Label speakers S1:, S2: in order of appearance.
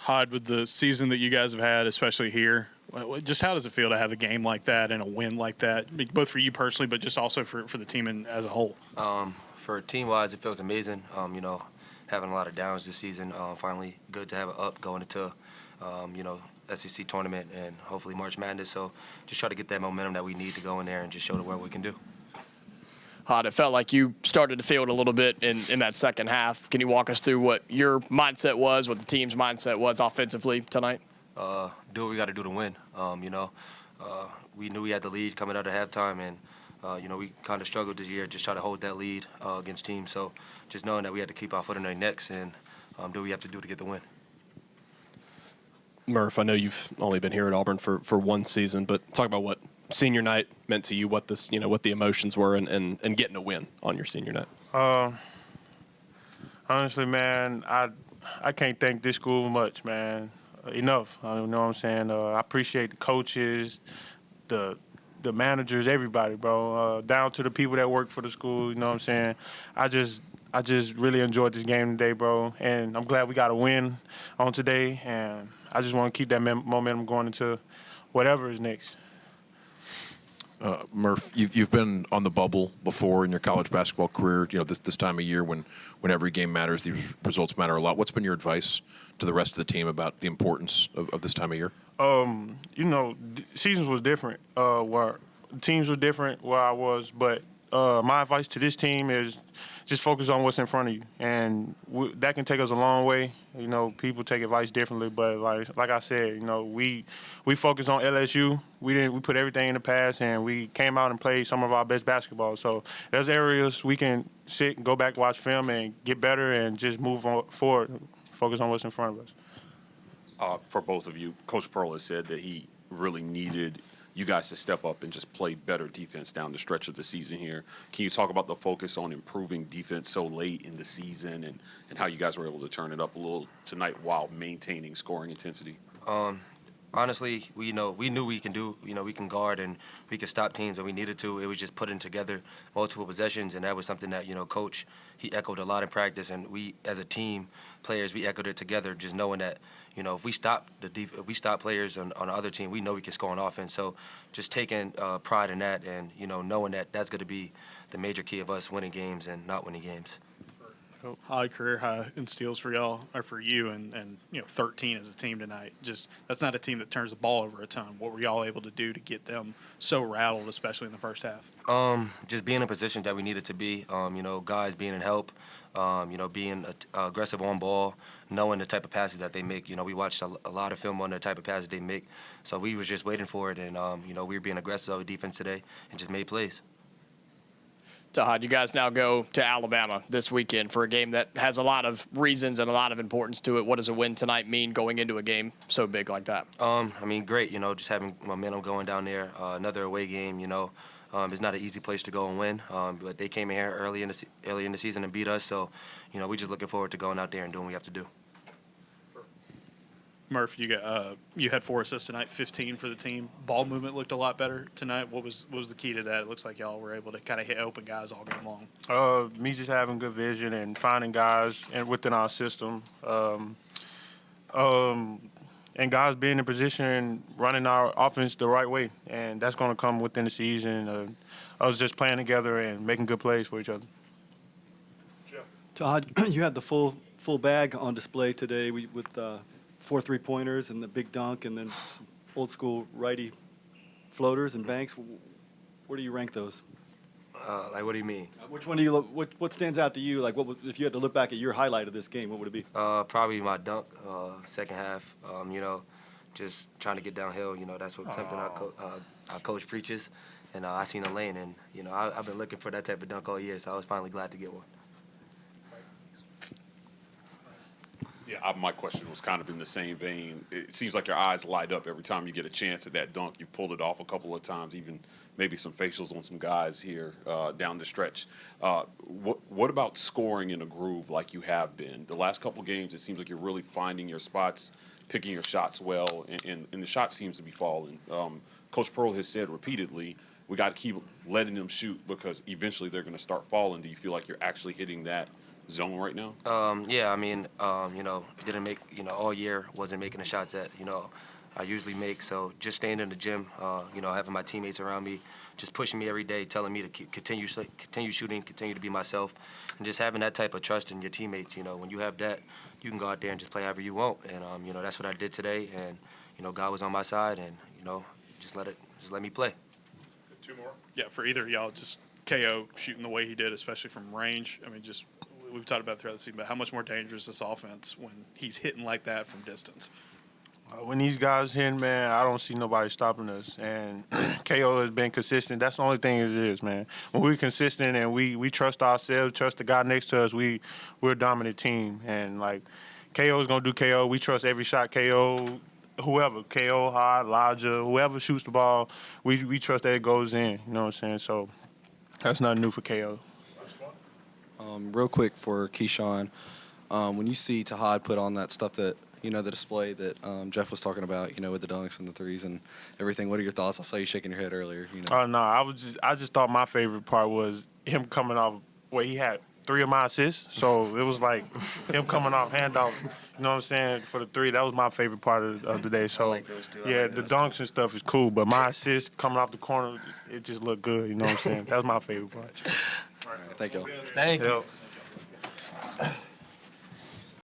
S1: Hod, with the season that you guys have had, especially here, just how does it feel to have a game like that and a win like that, both for you personally, but just also for the team as a whole?
S2: For team-wise, it feels amazing. Having a lot of downs this season. Finally, good to have an up going into, SEC tournament and hopefully March Madness. So just try to get that momentum that we need to go in there and just show the world what we can do.
S3: Hod, it felt like you started to feel it a little bit in that second half. Can you walk us through what your mindset was, what the team's mindset was offensively tonight?
S2: Do what we got to do to win. We knew we had the lead coming out of halftime, and we kind of struggled this year, just try to hold that lead against teams. So just knowing that we had to keep our foot in their necks and do what we have to do to get the win.
S4: Murph, I know you've only been here at Auburn for one season, but talk about what senior night meant to you, what this, what the emotions were, and getting a win on your senior night.
S5: Honestly, man, I can't thank this school much, man. Enough. You know what I'm saying? I appreciate the coaches, the managers, everybody, bro. Down to the people that work for the school. You know what I'm saying? I just really enjoyed this game today, bro, and I'm glad we got a win on today. And I just want to keep that momentum going into whatever is next.
S6: Murph, you've been on the bubble before in your college basketball career. This time of year when every game matters, these results matter a lot. What's been your advice to the rest of the team about the importance of this time of year?
S5: Seasons was different. Where teams were different where I was, but my advice to this team is just focus on what's in front of you, and that can take us a long way. People take advice differently, but like I said, we focus on LSU. We put everything in the past, and we came out and played some of our best basketball. So there's areas we can sit and go back, watch film, and get better, and just move on forward. Focus on what's in front of us.
S7: For both of you, Coach Pearl has said that he really needed you guys to step up and just play better defense down the stretch of the season here. Can you talk about the focus on improving defense so late in the season and how you guys were able to turn it up a little tonight while maintaining scoring intensity?
S2: Honestly, we knew we can do, we can guard and we can stop teams when we needed to. It was just putting together multiple possessions, and that was something that, Coach, he echoed a lot in practice, and we, as a team, players, we echoed it together, just knowing that, if we stop players on the other team, we know we can score on offense. So just taking pride in that and, knowing that that's going to be the major key of us winning games and not winning games.
S1: High career high in steals for y'all, or for you, and 13 as a team tonight. Just that's not a team that turns the ball over a ton. What were y'all able to do to get them so rattled, especially in the first half?
S2: Just being in a position that we needed to be. Guys being in help. Being aggressive on ball, knowing the type of passes that they make. We watched a lot of film on the type of passes they make, so we was just waiting for it, and we were being aggressive on defense today and just made plays.
S3: Tahaad, you guys now go to Alabama this weekend for a game that has a lot of reasons and a lot of importance to it. What does a win tonight mean going into a game so big like that?
S2: Great. Just having momentum going down there. Another away game. It's not an easy place to go and win, but they came in here early in the season and beat us. So, we're just looking forward to going out there and doing what we have to do.
S1: Murph, you had 4 assists tonight, 15 for the team. Ball movement looked a lot better tonight. What was the key to that? It looks like y'all were able to kind of hit open guys all game long.
S5: Me just having good vision and finding guys within our system, and guys being in position and running our offense the right way, and that's going to come within the season. Us just playing together and making good plays for each other.
S8: Tahaad, you had the full bag on display today with 4 3-pointers and the big dunk, and then some old school righty floaters and banks. Where do you rank those?
S2: What do you mean?
S8: Which one do you look? What stands out to you? Like, if you had to look back at your highlight of this game, what would it be?
S2: Probably my dunk, second half. Just trying to get downhill. That's what something our coach preaches, and I seen a lane, and I've been looking for that type of dunk all year, so I was finally glad to get one.
S7: Yeah, my question was kind of in the same vein. It seems like your eyes light up every time you get a chance at that dunk. You've pulled it off a couple of times, even maybe some facials on some guys here down the stretch. What about scoring in a groove like you have been? The last couple of games, it seems like you're really finding your spots, picking your shots well, and the shot seems to be falling. Coach Pearl has said repeatedly, we got to keep letting them shoot because eventually they're going to start falling. Do you feel like you're actually hitting that zone right now?
S2: Yeah, I mean, didn't make, all year, wasn't making the shots that, I usually make. So just staying in the gym, having my teammates around me, just pushing me every day, telling me to continue shooting, continue to be myself, and just having that type of trust in your teammates. When you have that, you can go out there and just play however you want. And, that's what I did today. And, God was on my side, and, just let me play.
S1: Two more. Yeah, for either of y'all, just KO shooting the way he did, especially from range. I mean, just we've talked about throughout the season, but how much more dangerous is this offense when he's hitting like that from distance?
S5: When these guys hitting, man, I don't see nobody stopping us. And KO has been consistent. That's the only thing it is, man. When we're consistent and we trust ourselves, trust the guy next to us, we're a dominant team. And, like, KO is going to do KO. We trust every shot KO, whoever, KO, Hard, Elijah, whoever shoots the ball, we trust that it goes in. You know what I'm saying? So that's nothing new for KO.
S9: Real quick for KeShawn, when you see Tahaad put on that stuff that, the display that Jeff was talking about, with the dunks and the threes and everything, what are your thoughts? I saw you shaking your head earlier.
S5: Oh, no, I just thought my favorite part was him coming off where he had 3 of my assists. So it was like him coming off handoff, you know what I'm saying, for the 3. That was my favorite part of the day. So,
S2: like those two.
S5: yeah, the dunks and stuff is cool, but my assist coming off the corner, it just looked good, you know what I'm saying? That was my favorite part.
S9: Thank you.
S2: Thank you.
S5: Yep.